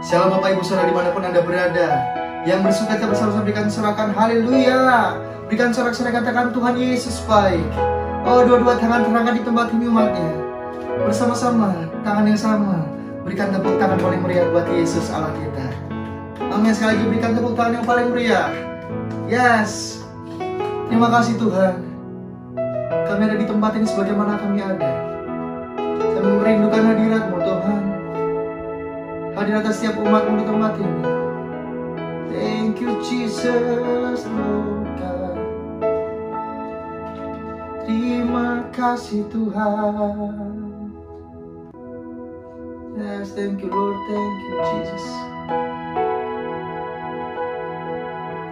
Shalom Bapak Ibu Saudara dimanapun Anda berada. Yang bersuka cita bersama-sama berikan sorakan haleluya. Berikan sorak-sorai katakan Tuhan Yesus baik. Oh, dua-dua tangan terangkat di tempat ini umatnya. Bersama-sama, tangan yang sama. Berikan tepuk tangan paling meriah buat Yesus Allah kita. Amin. Sekali lagi berikan tepuk tangan yang paling meriah. Yes. Terima kasih Tuhan. Kami ada di tempat ini sebagaimana kami ada. Kami merindukan hadirat-Mu Tuhan. Hadir atas setiap umat-Mu di tempat ini. Thank you Jesus Lord God. Terima kasih Tuhan. Yes, thank you Lord, thank you Jesus.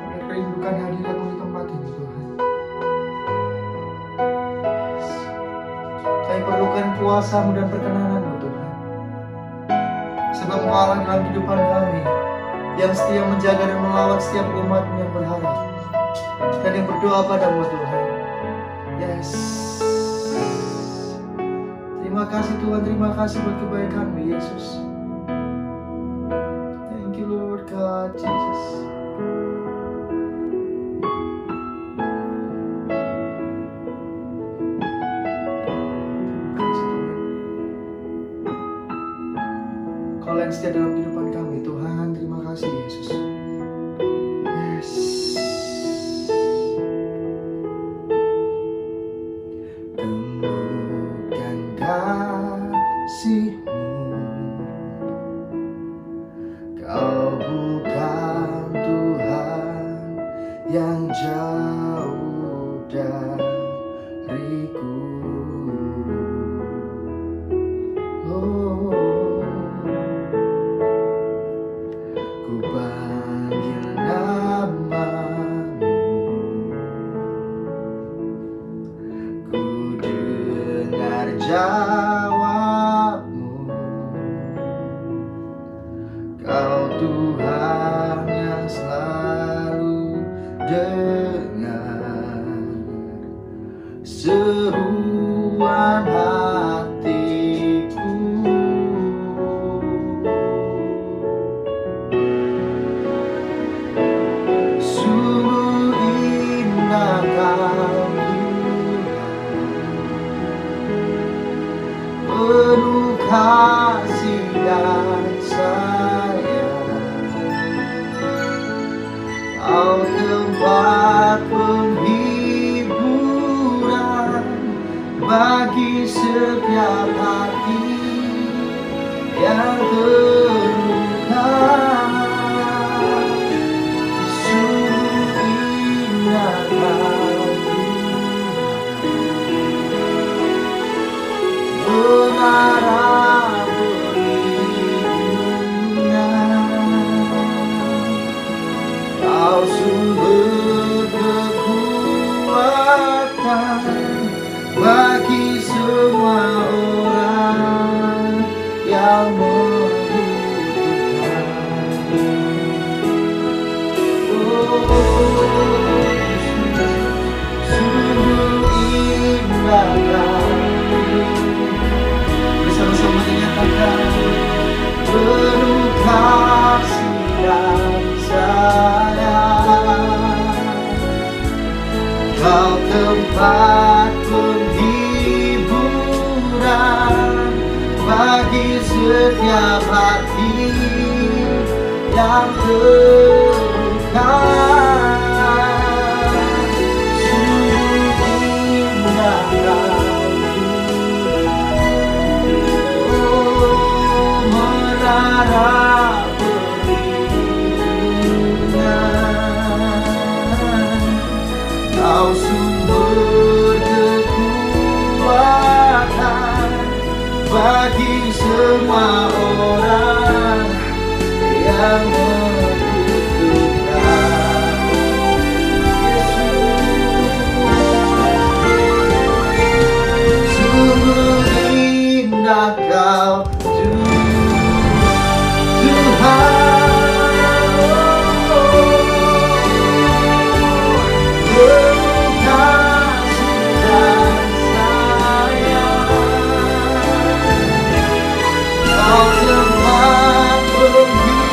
Kami merindukan hadirat-Mu di tempat ini Tuhan. Yes. Kami perlukan kuasa-Mu dan perkenanan-Mu Tuhan. Sebab Engkau Allah dalam kehidupan kami, yang setia menjaga dan melawat setiap umat-Mu yang berharap dan yang berdoa pada-Mu Tuhan. Yes. Terima kasih Tuhan, terima kasih buat kebaikan-Mu Yesus. Thank you Lord God Jesus. Kau yang setia dalam kehidupan kami Tuhan, terima kasih Yesus. Yes. Temukan kasih-Mu, Kau bukan Tuhan yang jauh dariku. Ku panggil nama-Mu, ku dengar jawab-Mu. Kau Tuhan yang selalu dengar seruan hatiku. Sungguh indah Kau Tuhan, penuh kasih dan sayang. Kau tempat penghiburan bagi setiap hati yang terluka. Sungguh indah Kau Tuhan, menara perlindungan. Kau sumber kekuatan bagi semua orang yang membutuhkan. Oh, sungguh indah Kau. Bersama-sama dinyatakan penuh kasih dan sayang. Kau tempat penghiburan bagi setiap hati yang terluka. Sungguh indah Kau Tuhan, menara perlindungan. Kau sumber kekuatan bagi semua orang yang membutuhkan. Yesus, sungguh indah Kau Tuhan. Kau tempat penghiburan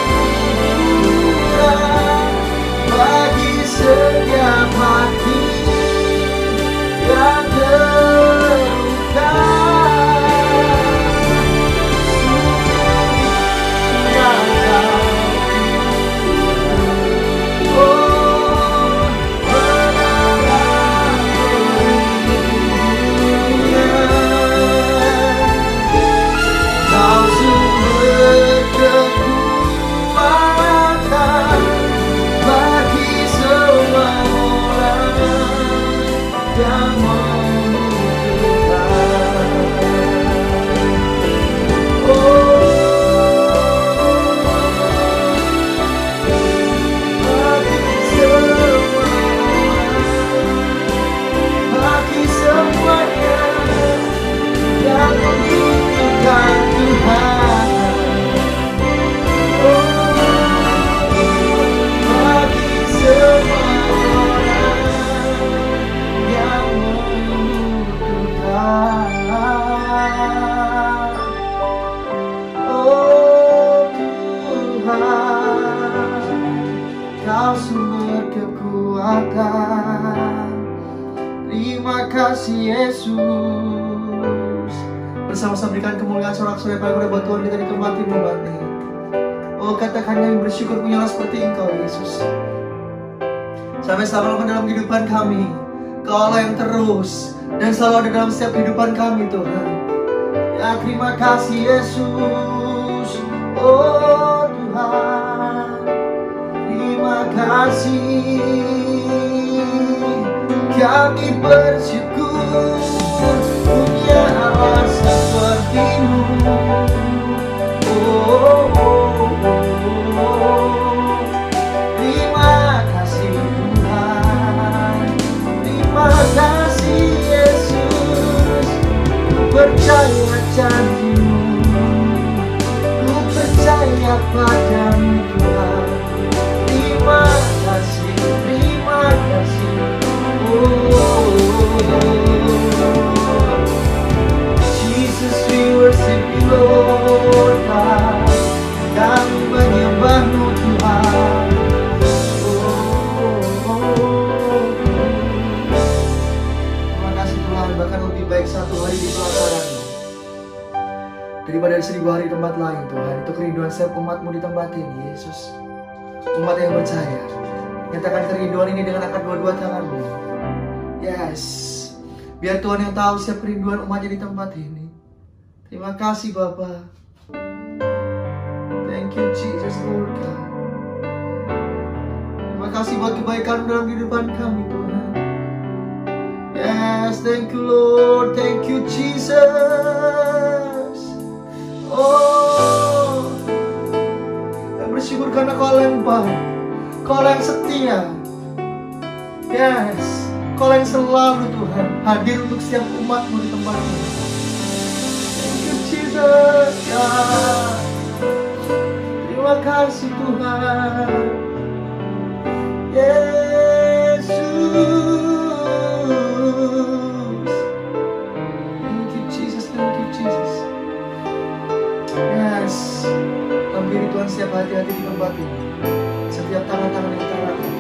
datang. Terima kasih Yesus. Bersama-sama berikan kemuliaan sorak-sorai pada buat Tuhan kita di tempat ini umatnya. Oh, katakan kami bersyukur punyalah seperti Engkau Yesus. Sampai selama dalam kehidupan kami, Kau Allah yang terus dan selalu ada dalam setiap kehidupan kami Tuhan. Ya terima kasih Yesus. Oh Tuhan, terima kasih. Kami bersyukur punya Allah seperti-Mu. Oh, oh, oh. Terima kasih Tuhan. Terima kasih Yesus. Ku percaya janji-Mu. Ku percaya padamu Tuhan. Terima kasih, terima kasih. Jesus, we worship you, Lord God. Kami menyembah-Mu Tuhan. Terima kasih Tuhan, bahkan lebih baik satu hari di pelataran-Mu daripada 1000 hari di tempat lain Tuhan. Itu kerinduan setiap umat-Mu di tempat ini Yesus. Umat yang percaya, nyatakan kerinduan ini dengan angkat dua-dua tangan-Mu. Yes, biar Tuhan yang tahu setiap kerinduan umatnya di tempat ini. Terima kasih Bapa. Thank you Jesus Lord God. Terima kasih buat kebaikan dalam kehidupan kami Tuhan. Yes, thank you Lord. Thank you Jesus. Oh, saya bersyukur karena Kau yang baik, Kau yang setia. Yes, Kau yang selalu Tuhan hadir untuk setiap umat-Mu di tempat ini. Thank you Jesus ya. Terima kasih Tuhan Yesus. Thank you Jesus, thank you Jesus. Yes, hampiri Tuhan setiap hati-hati di tempat ini, setiap tangan-tangan yang terangkat.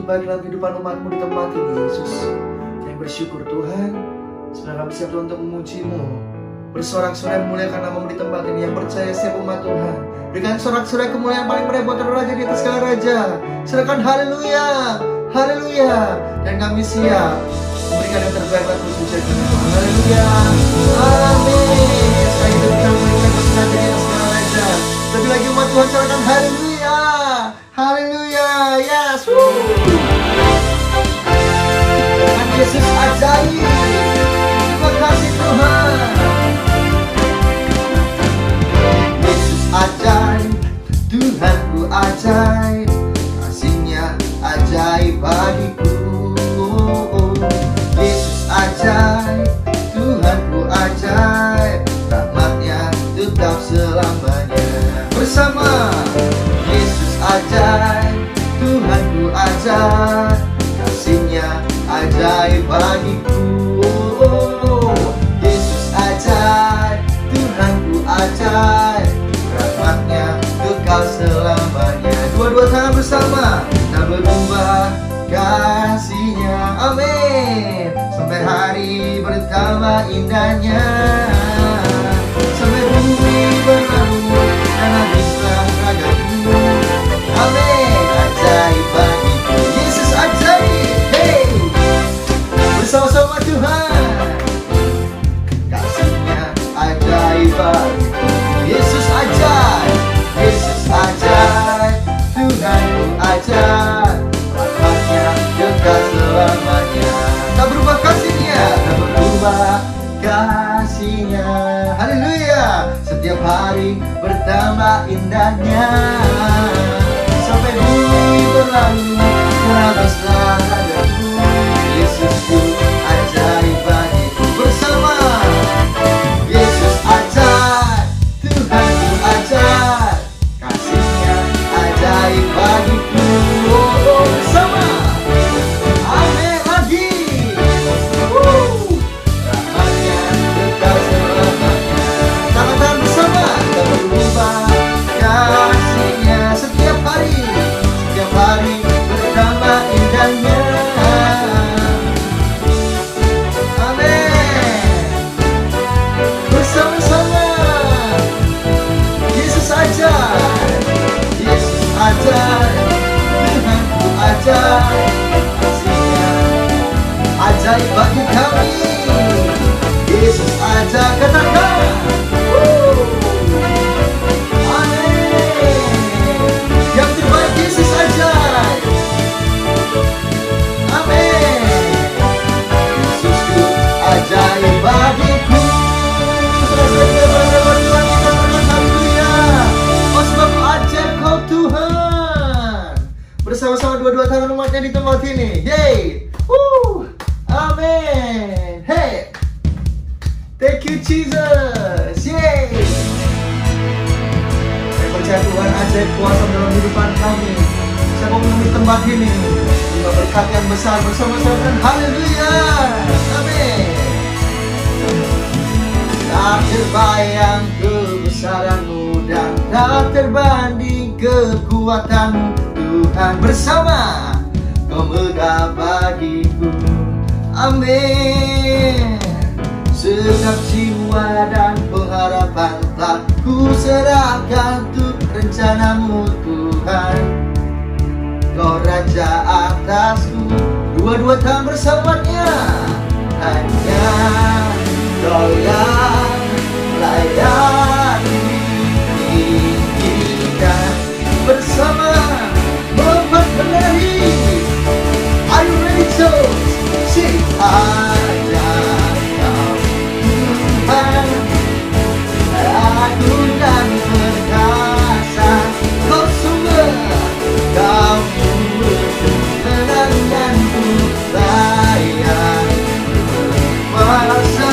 baik dalam kehidupan umat-Mu di tempat ini, Yesus. Kami bersyukur Tuhan, sebenarnya kami siap untuk memuji-Mu, bersorak-sorai memuliakan nama-Mu di tempat ini. Yang percaya setiap umat Tuhan, berikan sorak-sorai kemuliaan paling merepot raja di atas segala raja. Serahkan haleluya, haleluya. Dan kami siap memberikan yang terbaik buat Tuhan. Haleluya, amin. Sekali itu kita memberikan kesenangan di atas segala raja. Lebih lagi umat Tuhan, serahkan haleluya, haleluya, yes. Tuhan Yesus ajaib. Terima kasih Tuhan. Yesus ajaib, Tuhanku ajaib, kasih-Nya ajaib bagiku. Yesus ajaib, Tuhanku ajaib, rahmat-Nya tetap selamanya. Bersama Yesus ajaib, Tuhanku ajaib, kasih-Nya ajaib bagiku. Yesus ajaib, Tuhanku ajaib, rahmat-Nya kekal selamanya. Dua-dua tangan bersama, tak berubah kasih-Nya, amin. Sampai hari bertambah indahnya, sampai bumi berlalu dan habislah ragaku, amin. Ajaib bagiku, Yesus ajaib, hey. Bersama-sama Tuhan, kasih-Nya ajaib bagiku. Yesus ajaib, Yesus ajaib, Tuhanku ajaib, rahmat-Nya kekal selamanya. Tak berubah kasih-Nya, tak berubah kasih-Nya. Haleluya. Setiap hari bertambah indahnya, sampai bumi berlalu terhabislah ragaku. Yesusku ajaib bagiku. Bersama Yesus ajaib, Tuhanku ajaib, kasih-Nya ajaib bagiku. Bersama amin lagi. Rahmat-Nya kekal selamanya. Tangan-tangan bersama, tak berubah kasih-Nya. Setiap hari bertambah indahnya, amin. Bersama-sama Yesus ajaib, Yesus ajaib, Tuhanku ajaib, kasih-Nya ajaib bagi kami. Yesus ajaib, katakan amin. Yang terbaik Yesus ajaib, amin. Yesusku ajaib bagiku. Haleluya. Oh sebab ajaib Kau Tuhan. Bersama-sama dua-dua tangan umatnya di tempat ini. Yeay. Amin. Hey. Thank you Jesus. Yeay. Saya percaya Tuhan ajaib kuasa dalam kehidupan kami. Saya mau menemui tempat ini, juga berkat yang besar bersama-sama dan haleluya. Amin. Tak terbayang kebesaran-Mu dan tak terbanding kekuatan-Mu Tuhan. Bersama Kau megah bagiku, amin. Segenap jiwa dan pengharapan telah ku serahkan untuk rencana-Mu Tuhan. Kau Raja atasku, dua-dua tangan bersamanya. Hanya Kau yang layak ditinggikan. Bersama Bapak Penari, are you ready to sing? Hanya Kau Tuhan, agung dan perkasa. Kau sumber, Kau menang dan ku layak berkuasa.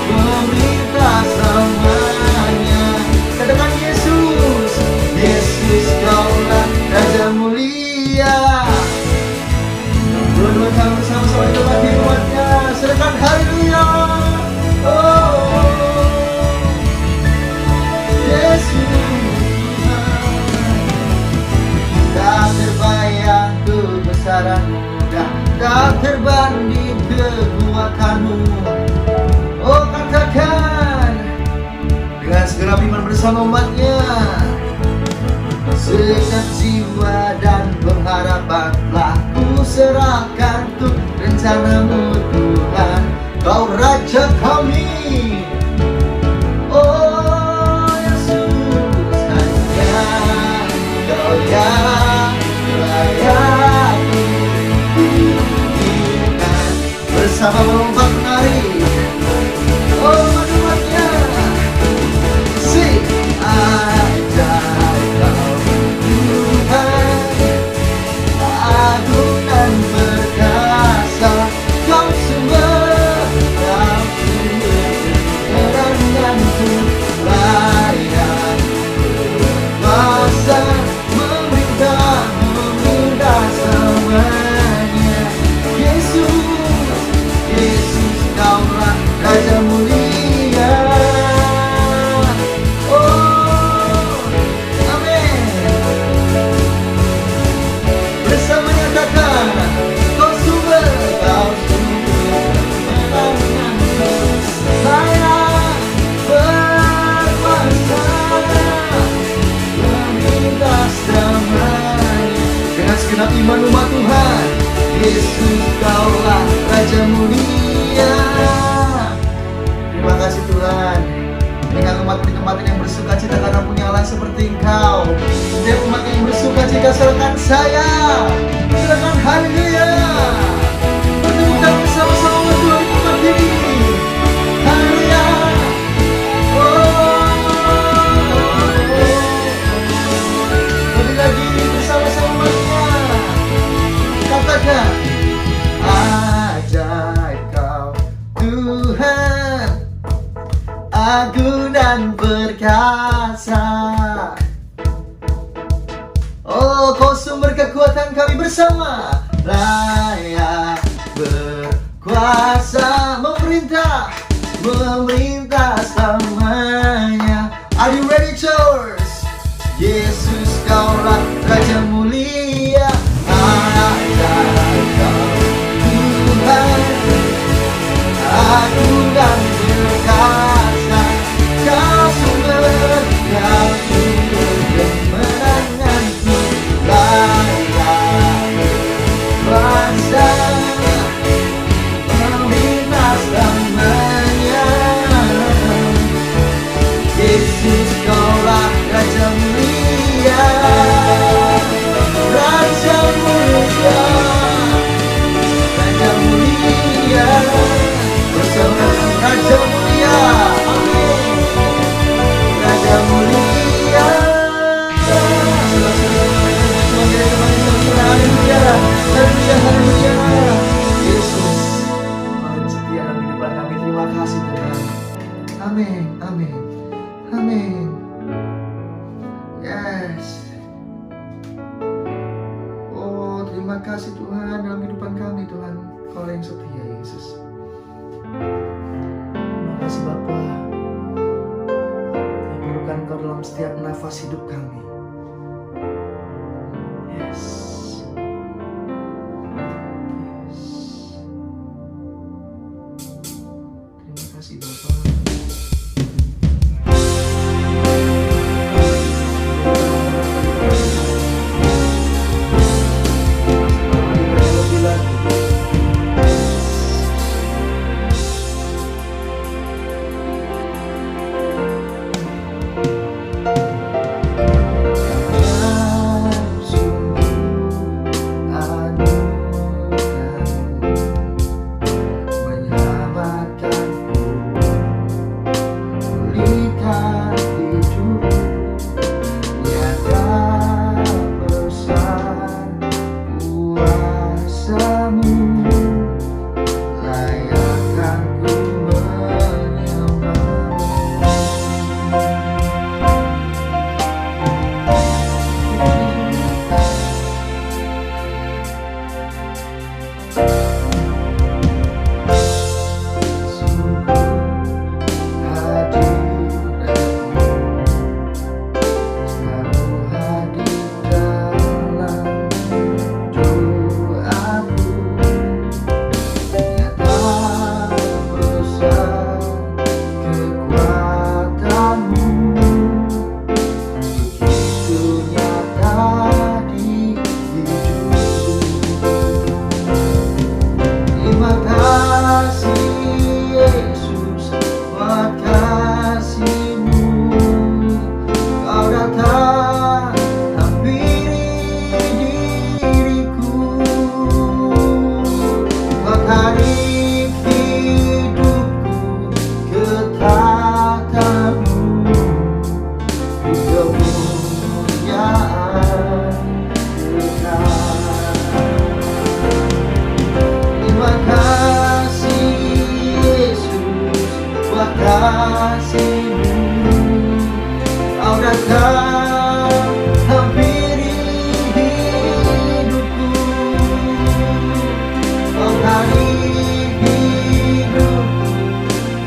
Meminta semuanya. Katakan Yesus, Yesus Kaulah Raja mulia. Dua-dua tangan bersama-sama akan-Mu. Oh, katakan dengan segenap iman bersama umat-Nya. Segenap jiwa dan pengharapan telah ku serahkan untuk rencana-Mu Tuhan. Kau Raja kami. Oh Yesus, hanya Kau yang layak diinginkan. Bersama melompat menari. Oh umat-umatnya, sing ajaib Kau Tuhan, agung dan perkasa. Kau sumber, Kau sumber kebenaranku, layak berkuasa, memerintah semuanya. Yesus, Yesus, Kaulah Raja mulia. Oh, amin. Bersama nyatakan, Kau sumber kemenanganku, layak berkuasa, memintas damai. Dengan segenap iman umat Tuhan, Yesus Kaulah Raja mulia. Terima kasih Tuhan. Dengan umat di tempat ini yang bersuka cita karena punya Allah seperti Engkau. Setiap umat yang bersuka cita serahkan saya, serahkan haleluya. Bertemukan bersama-sama Tuhan di tempat ini. Haleluya. Lebih lagi bersama-sama umatnya. Katakan, ajaib Kau Tuhan, agung dan perkasa. Oh, Kau sumber kekuatan kami bersama, layak berkuasa, memerintah selamanya. Are you ready, church? Yesus Kaulah Raja mulia. Ajaib Kau Tuhan, agung dan perkasa. Kau sumber kemenanganku, layak berkuasa, memintas damai. Yesus Kaulah Raja mulia. Raja mulia, Raja mulia, bersama Raja mulia. Amin. Raja mulia. Haleluya, haleluya, haleluya. Yesus, Tuhan setia dalam kehidupan kami. Terima kasih Tuhan. Amin, amin, amin. Yes. Oh, terima kasih Tuhan dalam kehidupan kami Tuhan. Kau yang setia Yesus. Terima kasih Bapa. Yang perlukan Kau dalam setiap nafas hidup kami. Yes. Yes. Terima kasih Bapa. kasih-Mu. Kau datang hampiri hidupku, Kau tarik hidupku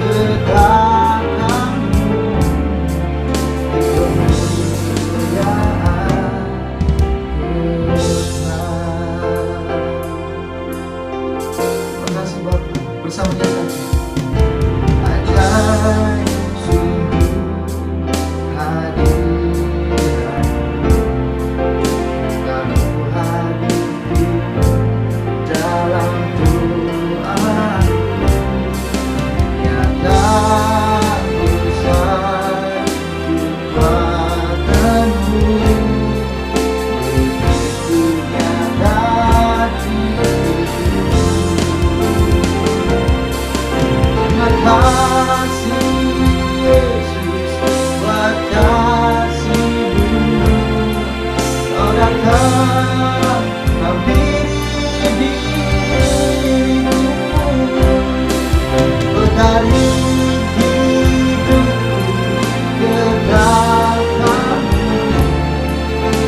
ke tangan-Mu. Kemuliaan terima kasih Bapa, bersamanya saja. Ajaib sungguh hadirat-Mu, lalu hadipi dalam doaku. Nyata besar kekuatan-Mu, begitu nyata di hidupku. Terima kasih Yesus buat kasih-Mu. Kau datang hampiri diriku, Kau tarik hidupku ke dalam-Mu. Kemuliaan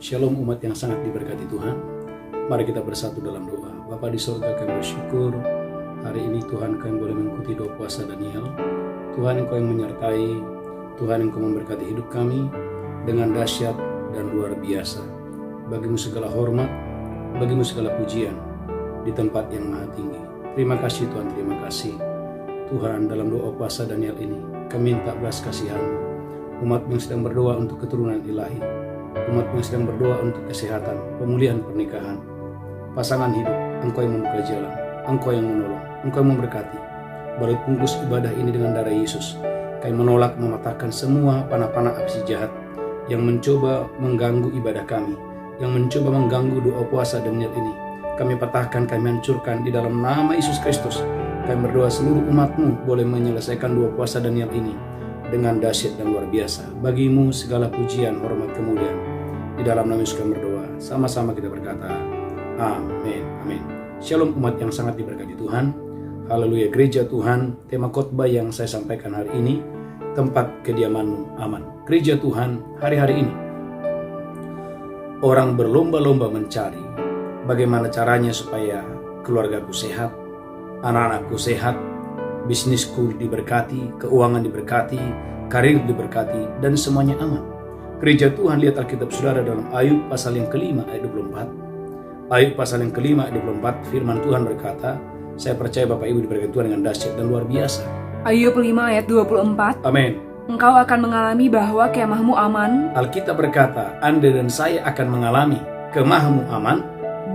Shalom umat yang sangat diberkati Tuhan. Mari kita bersatu dalam doa. Bapa di surga, kami bersyukur hari ini Tuhan kami boleh mengikuti doa puasa Daniel. Tuhan Engkau yang menyertai, Tuhan Engkau memberkati hidup kami dengan dahsyat dan luar biasa. Bagimu segala hormat, bagimu segala pujian di tempat yang maha tinggi. Terima kasih Tuhan, terima kasih Tuhan. Dalam doa puasa Daniel ini kami minta belas kasihan-Mu, umat yang sedang berdoa untuk keturunan ilahi, umat yang sedang berdoa untuk kesehatan, pemulihan pernikahan, pasangan hidup. Engkau yang membuka jalan, Engkau yang menolong, Engkau yang memberkati. Baru bungkus ibadah ini dengan darah Yesus. Kami menolak, mematahkan semua panah-panah api jahat yang mencoba mengganggu ibadah kami, yang mencoba mengganggu doa puasa Daniel ini. Kami patahkan, kami hancurkan di dalam nama Yesus Kristus. Kami berdoa seluruh umat-Mu boleh menyelesaikan doa puasa Daniel ini dengan dahsyat dan luar biasa. Bagimu segala pujian, hormat, kemuliaan. Di dalam nama Yesus kami berdoa. Sama-sama kita berkata, amin, amin. Shalom umat yang sangat diberkati Tuhan. Haleluya, gereja Tuhan. Tema khotbah yang saya sampaikan hari ini, tempat kediaman-Mu aman. Gereja Tuhan, hari-hari ini orang berlomba-lomba mencari bagaimana caranya supaya keluargaku sehat, anak-anakku sehat, bisnisku diberkati, keuangan diberkati, karir diberkati, dan semuanya aman. Gereja Tuhan, lihat Alkitab saudara dalam Ayub pasal yang kelima ayat 24. Ayub pasal yang kelima ayat 24, firman Tuhan berkata, saya percaya Bapak Ibu diberkati Tuhan dengan dahsyat dan luar biasa. Ayub 5 ayat 24. Amin. Engkau akan mengalami bahwa kemahmu aman. Alkitab berkata, Anda dan saya akan mengalami kemahmu aman.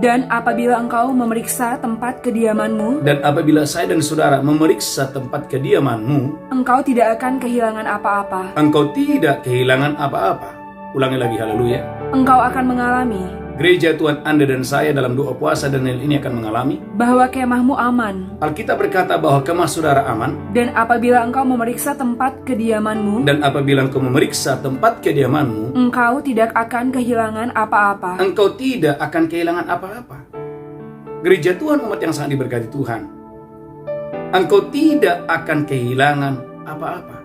Dan apabila engkau memeriksa tempat kediamanmu, dan apabila saya dan saudara memeriksa tempat kediamanmu, engkau tidak akan kehilangan apa-apa. Engkau tidak kehilangan apa-apa. Ulangi lagi, haleluya. engkau akan mengalami Gereja Tuhan, Anda dan saya dalam doa puasa Daniel ini akan mengalami. bahwa kemahmu aman. Alkitab berkata bahwa kemah saudara aman. Dan apabila engkau memeriksa tempat kediamanmu, Dan apabila engkau memeriksa tempat kediamanmu, engkau tidak akan kehilangan apa-apa. engkau tidak akan kehilangan apa-apa. Gereja Tuhan, umat yang sangat diberkati Tuhan, engkau tidak akan kehilangan apa-apa.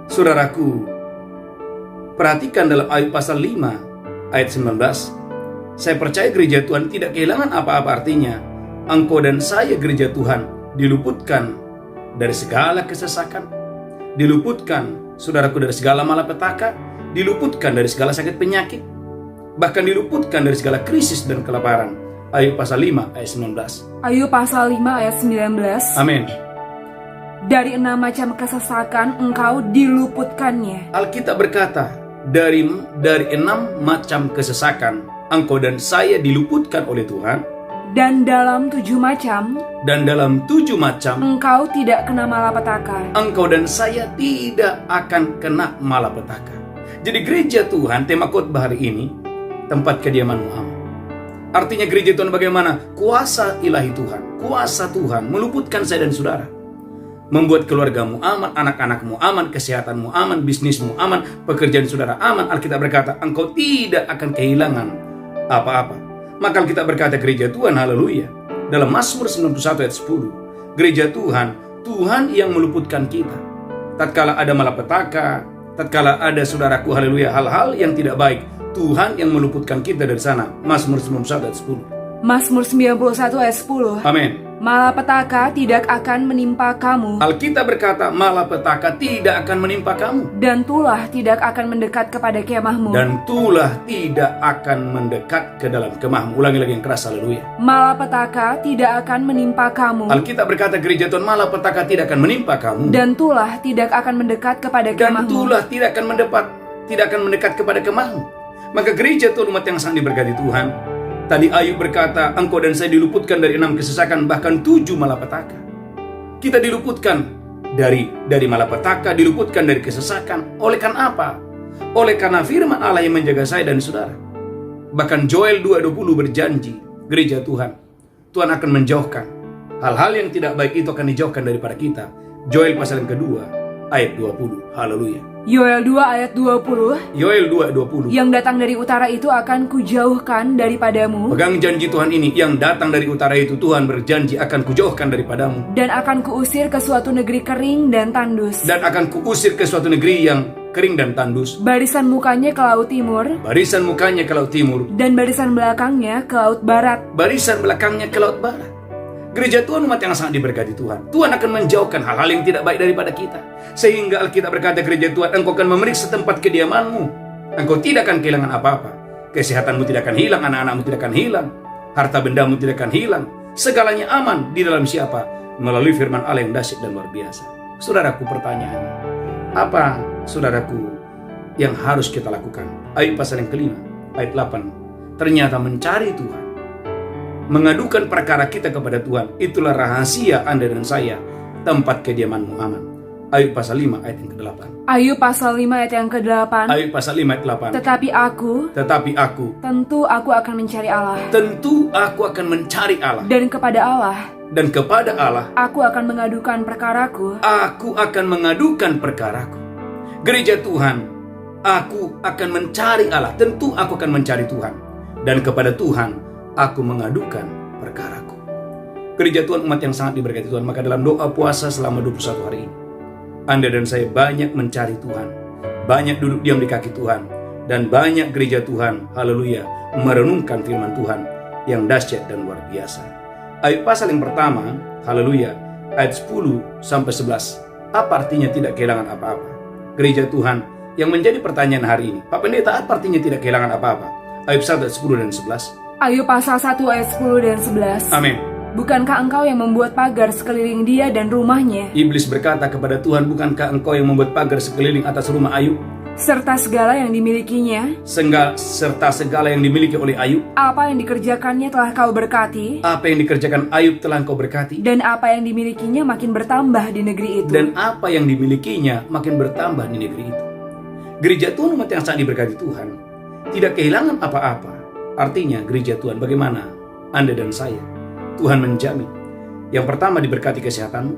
Saudaraku, perhatikan dalam Ayub pasal 5 ayat 19. Saya percaya gereja Tuhan tidak kehilangan apa-apa, artinya engkau dan saya gereja Tuhan diluputkan dari segala kesesakan, diluputkan saudaraku dari segala malapetaka, diluputkan dari segala sakit penyakit, bahkan diluputkan dari segala krisis dan kelaparan. Ayub pasal 5 ayat 19. Ayub pasal 5 ayat 19. Amin. Dari 6 macam kesesakan engkau diluputkannya. Alkitab berkata, dari 6 macam kesesakan engkau dan saya diluputkan oleh Tuhan, Dan dalam 7 macam dan dalam 7 macam engkau tidak kena malapetaka. engkau dan saya tidak akan kena malapetaka. Jadi gereja Tuhan, tema khotbah hari ini, tempat kediamanmu aman. Artinya gereja Tuhan bagaimana? Kuasa ilahi Tuhan, kuasa Tuhan meluputkan saya dan saudara, membuat keluargamu aman, anak-anakmu aman, kesehatanmu aman, bisnismu aman, pekerjaan saudara aman. Alkitab berkata, engkau tidak akan kehilangan apa-apa. Maka Alkitab berkata gereja Tuhan, haleluya, dalam Mazmur 91 ayat 10, gereja Tuhan, Tuhan yang meluputkan kita. Tatkala ada malapetaka, tatkala ada saudaraku, haleluya, hal-hal yang tidak baik, Tuhan yang meluputkan kita dari sana. Mazmur 91 ayat 10. Mazmur 91 ayat 10. Amin. Malapetaka tidak akan menimpa kamu, Alkitab berkata malapetaka tidak akan menimpa kamu, dan tulah tidak akan mendekat kepada kemahmu. dan tulah tidak akan mendekat ke dalam kemahmu. Ulangi lagi yang keras, haleluya. Malapetaka tidak akan menimpa kamu, Alkitab berkata gereja Tuhan, malapetaka tidak akan menimpa kamu, dan tulah tidak akan mendekat kepada dan kemahmu. tulah tidak akan mendekat kepada kemahmu. Maka gereja Tuhan, umat yang sangat diberkati Tuhan, tadi Ayub berkata, engkau dan saya diluputkan dari 6 kesesakan, bahkan 7 malapetaka. Kita diluputkan dari malapetaka, diluputkan dari kesesakan. Oleh karena apa? Oleh karena firman Allah yang menjaga saya dan saudara. Bahkan Joel 2:20 berjanji, gereja Tuhan, Tuhan akan menjauhkan hal-hal yang tidak baik, itu akan dijauhkan daripada kita. Joel pasal yang kedua ayat 20. Haleluya. Yoel 2 ayat 20. Yoel 2:20. Yang datang dari utara itu akan kujauhkan daripadamu, Pegang janji Tuhan ini, yang datang dari utara itu Tuhan berjanji akan kujauhkan daripadamu, dan akan kuusir ke suatu negeri kering dan tandus. dan akan kuusir ke suatu negeri yang kering dan tandus. Barisan mukanya ke laut timur, Barisan mukanya ke laut timur, dan barisan belakangnya ke laut barat. barisan belakangnya ke laut barat. Gereja Tuhan, umat yang sangat diberkati Tuhan, Tuhan akan menjauhkan hal-hal yang tidak baik daripada kita. Sehingga Alkitab berkata gereja Tuhan, engkau akan memeriksa tempat kediamanmu, engkau tidak akan kehilangan apa-apa. Kesehatanmu tidak akan hilang, anak-anakmu tidak akan hilang, harta bendamu tidak akan hilang. Segalanya aman di dalam siapa? Melalui firman Allah yang dahsyat dan luar biasa. Saudaraku, pertanyaannya, apa saudaraku yang harus kita lakukan? Ayub pasal yang kelima ayat 8. Ternyata mencari Tuhan, mengadukan perkara kita kepada Tuhan, itulah rahasia Anda dan saya, tempat kediamanmu aman. Ayub pasal 5 ayat yang ke-8. Ayub pasal 5 ayat yang ke-8. Ayub pasal 5 ayat 8. Tetapi aku tentu aku akan mencari Allah, tentu aku akan mencari Allah, dan kepada Allah aku akan mengadukan perkaraku. Gereja Tuhan, aku akan mencari Allah, tentu aku akan mencari Tuhan, dan kepada Tuhan aku mengadukan perkaraku. Gereja Tuhan, umat yang sangat diberkati Tuhan, maka dalam doa puasa selama 21 hari ini, Anda dan saya banyak mencari Tuhan, banyak duduk diam di kaki Tuhan, dan banyak gereja Tuhan, haleluya, merenungkan firman Tuhan yang dahsyat dan luar biasa. Ayub pasal yang pertama, haleluya, ayat 10 sampai 11. Apa artinya tidak kehilangan apa-apa? Gereja Tuhan, yang menjadi pertanyaan hari ini, Pak Pendeta, apa artinya tidak kehilangan apa-apa? Ayub 1 ayat 10 dan 11. Ayub pasal 1 ayat 10 dan 11. Amin. Bukankah engkau yang membuat pagar sekeliling dia dan rumahnya, Iblis berkata kepada Tuhan, bukankah engkau yang membuat pagar sekeliling atas rumah Ayub, serta segala yang dimilikinya? serta segala yang dimiliki oleh Ayub? Apa yang dikerjakannya telah kau berkati, Apa yang dikerjakan Ayub telah engkau berkati, dan apa yang dimilikinya makin bertambah di negeri itu. dan apa yang dimilikinya makin bertambah di negeri itu. Gereja Tuhan, umat yang sangat diberkati Tuhan, tidak kehilangan apa-apa. Artinya gereja Tuhan, bagaimana Anda dan saya? Tuhan menjamin. Yang pertama diberkati kesehatanmu,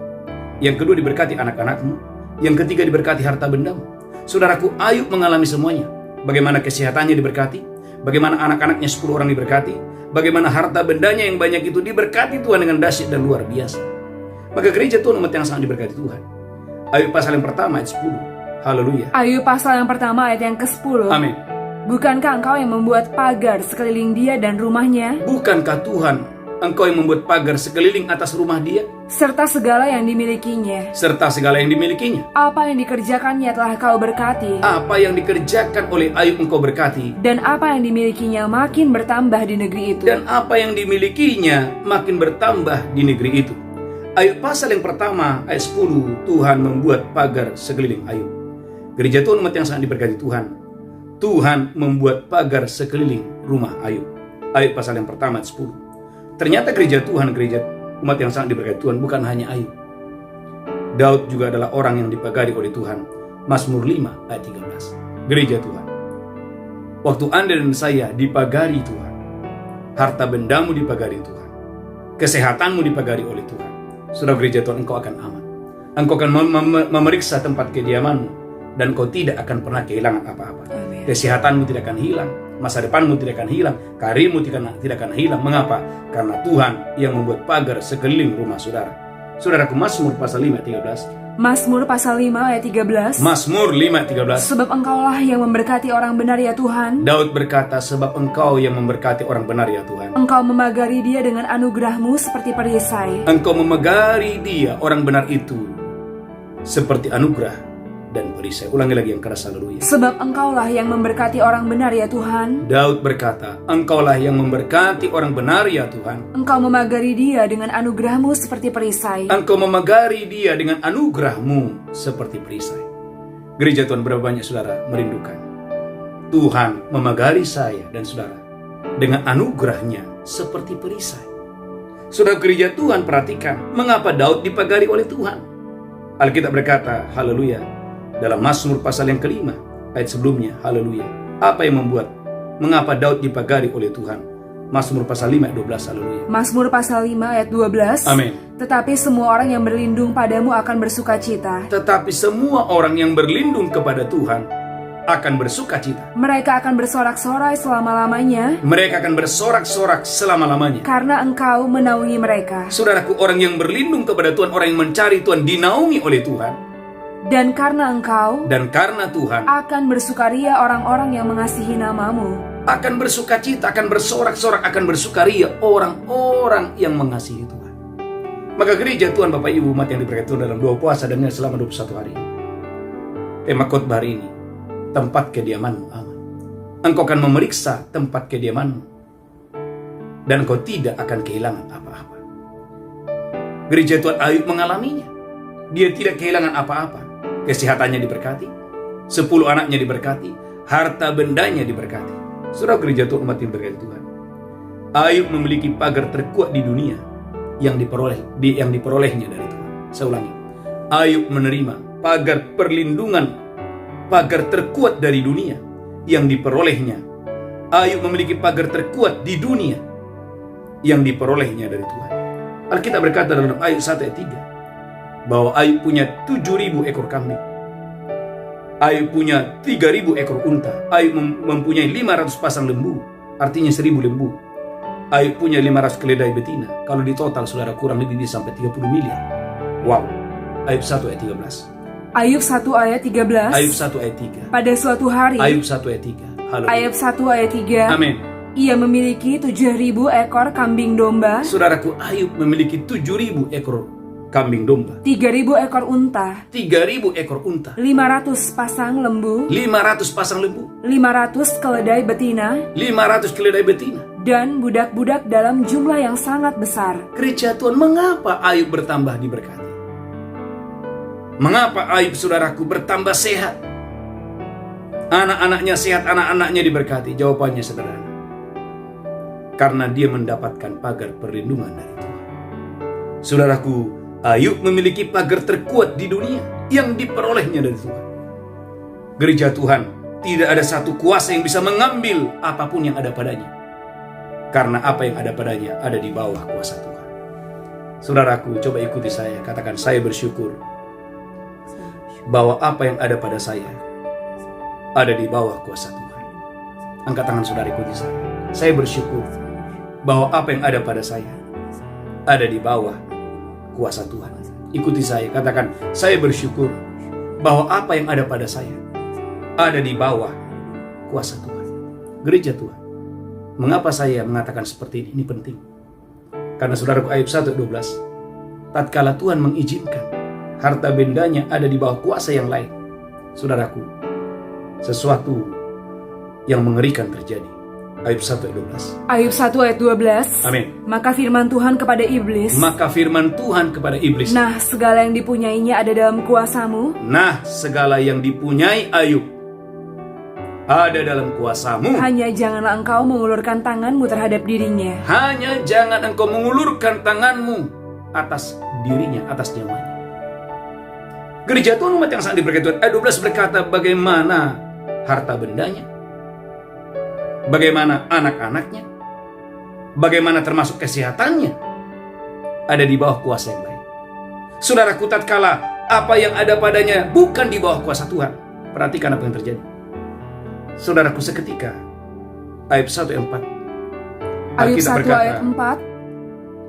yang kedua diberkati anak-anakmu, yang ketiga diberkati harta bendamu. Saudaraku, Ayub mengalami semuanya. Bagaimana kesehatannya diberkati, bagaimana anak-anaknya 10 orang diberkati, bagaimana harta bendanya yang banyak itu diberkati Tuhan dengan dahsyat dan luar biasa. Maka gereja Tuhan, umat yang sangat diberkati Tuhan. Ayub pasal yang pertama ayat 10. Haleluya. Ayub pasal yang pertama ayat yang ke-10. Amin. Bukankah engkau yang membuat pagar sekeliling dia dan rumahnya? Bukankah Tuhan engkau yang membuat pagar sekeliling atas rumah dia, Serta segala yang dimilikinya. serta segala yang dimilikinya? Apa yang dikerjakannya telah kau berkati, Apa yang dikerjakan oleh Ayub engkau berkati, dan apa yang dimilikinya makin bertambah di negeri itu. dan apa yang dimilikinya makin bertambah di negeri itu. Ayub pasal yang pertama ayat 10, Tuhan membuat pagar sekeliling Ayub. Gereja Tuhan, umat yang sangat diberkati Tuhan, Tuhan membuat pagar sekeliling rumah Ayub. Ayub pasal yang pertama ayat 10. Ternyata gereja Tuhan, gereja umat yang sangat diberkati Tuhan, bukan hanya Ayub. Daud juga adalah orang yang dipagari oleh Tuhan. Mazmur 5 ayat 13. Gereja Tuhan, waktu Anda dan saya dipagari Tuhan, harta bendamu dipagari Tuhan, kesehatanmu dipagari oleh Tuhan, saudara gereja Tuhan, engkau akan aman. Engkau akan memeriksa tempat kediamanmu, dan kau tidak akan pernah kehilangan apa-apa. Amin. Kesehatanmu tidak akan hilang, masa depanmu tidak akan hilang, karirmu tidak akan hilang. Mengapa? Karena Tuhan yang membuat pagar sekeliling rumah saudara. Saudaraku, Mazmur pasal 5 ayat 13. Mazmur pasal 5 ayat 13. Mazmur 5 ayat 13. Sebab engkaulah yang memberkati orang benar ya Tuhan. Daud berkata, sebab engkau yang memberkati orang benar ya Tuhan. Engkau memagari dia dengan anugerahmu seperti perisai. Engkau memagari dia, orang benar itu, seperti anugerah dan perisai. Ulangi lagi yang keras, haleluya. Sebab engkaulah yang memberkati orang benar ya Tuhan. Daud berkata, engkaulah yang memberkati orang benar ya Tuhan. Engkau memagari dia dengan anugerahmu seperti perisai. Engkau memagari dia dengan anugerahmu seperti perisai. Gereja Tuhan, berapa banyak saudara merindukan Tuhan memagari saya dan saudara dengan anugerahnya seperti perisai. Saudara gereja Tuhan, perhatikan mengapa Daud dipagari oleh Tuhan. Alkitab berkata, haleluya, dalam Mazmur pasal yang kelima ayat sebelumnya, haleluya, apa yang membuat, mengapa Daud dipagari oleh Tuhan? Mazmur pasal 5 ayat 12, haleluya. Mazmur pasal 5 ayat 12. Amin. Tetapi semua orang yang berlindung padamu akan bersuka cita. Tetapi semua orang yang berlindung kepada Tuhan akan bersuka cita. Mereka akan bersorak-sorai selama-lamanya. Mereka akan bersorak-sorak selama-lamanya. Karena engkau menaungi mereka. Saudaraku, orang yang berlindung kepada Tuhan, orang yang mencari Tuhan, dinaungi oleh Tuhan. Dan karena engkau Dan karena Tuhan akan bersukaria orang-orang yang mengasihi namamu. akan bersuka cita, akan bersorak-sorak, akan bersukaria orang-orang yang mengasihi Tuhan. Maka gereja Tuhan, Bapak Ibu, umat yang diberkati Tuhan, dalam 2 puasa dan selama 21 hari, tema khotbah hari ini, tempat kediamanmu aman. Engkau akan memeriksa tempat kediamanmu, dan engkau tidak akan kehilangan apa-apa. Gereja Tuhan, Ayub mengalaminya. Dia tidak kehilangan apa-apa. Kesehatannya diberkati, 10 anaknya diberkati, harta bendanya diberkati. Saudara gereja Tuhan, umat yang diberkati Tuhan, Ayub memiliki pagar terkuat di dunia yang diperolehnya dari Tuhan. Saya ulangi, Ayub menerima pagar perlindungan, pagar terkuat dari dunia yang diperolehnya. Ayub memiliki pagar terkuat di dunia yang diperolehnya dari Tuhan. Alkitab berkata dalam Ayub 1 ayat 3 bahwa Ayub punya 7.000 ekor kambing, Ayub punya 3.000 ekor unta, Ayub mempunyai 500 pasang lembu, artinya 1.000 lembu. Ayub punya 500 keledai betina. Kalau di total saudara kurang lebih bisa sampai 30 miliar. Wow. Ayub 1 ayat 13. Ayub 1 ayat 13. Ayub 1 ayat 3. Pada suatu hari. Ayub 1 ayat 3. Haleluya. Ayub 1 ayat 3. Amin. Ia memiliki 7.000 ekor kambing domba. Saudaraku, Ayub memiliki 7.000 ekor kambing domba, 3.000 ekor unta, 3.000 ekor unta, 500 pasang lembu, 500 pasang lembu, 500 keledai betina, 500 keledai betina, dan budak-budak dalam jumlah yang sangat besar. Gereja Tuhan, mengapa Ayub bertambah diberkati? Mengapa Ayub, saudaraku, bertambah sehat? Anak-anaknya sehat, anak-anaknya diberkati. Jawabannya sederhana, karena dia mendapatkan pagar perlindungan dari Tuhan. Saudaraku, Ayub memiliki pagar terkuat di dunia yang diperolehnya dari Tuhan. Gereja Tuhan, tidak ada satu kuasa yang bisa mengambil apapun yang ada padanya. Karena apa yang ada padanya ada di bawah kuasa Tuhan. Saudaraku, coba ikuti saya. Katakan, saya bersyukur bahwa apa yang ada pada saya ada di bawah kuasa Tuhan. Angkat tangan saudara, ikuti saya. Saya bersyukur bahwa apa yang ada pada saya ada di bawah kuasa Tuhan. Ikuti saya. Katakan, saya bersyukur bahwa apa yang ada pada saya ada di bawah kuasa Tuhan. Gereja Tuhan, mengapa saya mengatakan seperti ini? Ini penting. Karena saudaraku, Ayub 1:12, tatkala Tuhan mengizinkan harta bendanya ada di bawah kuasa yang lain, saudaraku, sesuatu yang mengerikan terjadi. Ayub 1:12. Ayub 1 ayat 12. Amin. Maka firman Tuhan kepada iblis. Maka firman Tuhan kepada iblis. Nah, segala yang dipunyainya ada dalam kuasamu. Nah, segala yang dipunyai Ayub ada dalam kuasamu. Hanya janganlah engkau mengulurkan tanganmu terhadap dirinya. Hanya jangan engkau mengulurkan tanganmu atas dirinya, atas nyawanya. Gereja Tuhan, umat yang sangat diberkati Tuhan, ayat 12 berkata bagaimana harta bendanya, bagaimana anak-anaknya, bagaimana termasuk kesehatannya ada di bawah kuasa yang lain. Saudaraku, tatkala apa yang ada padanya bukan di bawah kuasa Tuhan, perhatikan apa yang terjadi. Saudaraku, seketika Ayub 1:4. Ayub 1 ayat 4.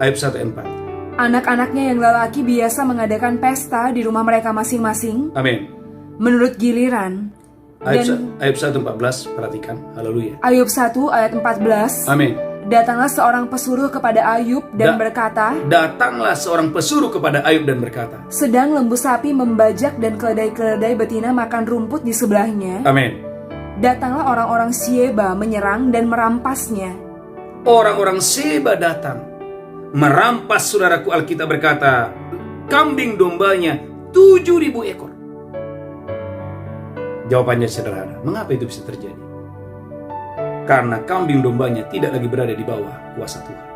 Ayub 1:4. Anak-anaknya yang lelaki biasa mengadakan pesta di rumah mereka masing-masing Amin. menurut giliran. Ayub 1:14, perhatikan. Haleluya. Ayub 1 ayat 14. Amin. Datanglah seorang pesuruh kepada Ayub dan berkata, Datanglah seorang pesuruh kepada Ayub dan berkata, sedang lembu sapi membajak dan keledai-keledai betina makan rumput di sebelahnya. Amin. Datanglah orang-orang Sieba menyerang dan merampasnya. Orang-orang Seba datang merampas, saudaraku, Alkitab berkata, kambing dombanya 7.000 ekor. Jawabannya sederhana. Mengapa itu bisa terjadi? Karena kambing dombanya tidak lagi berada di bawah kuasa Tuhan.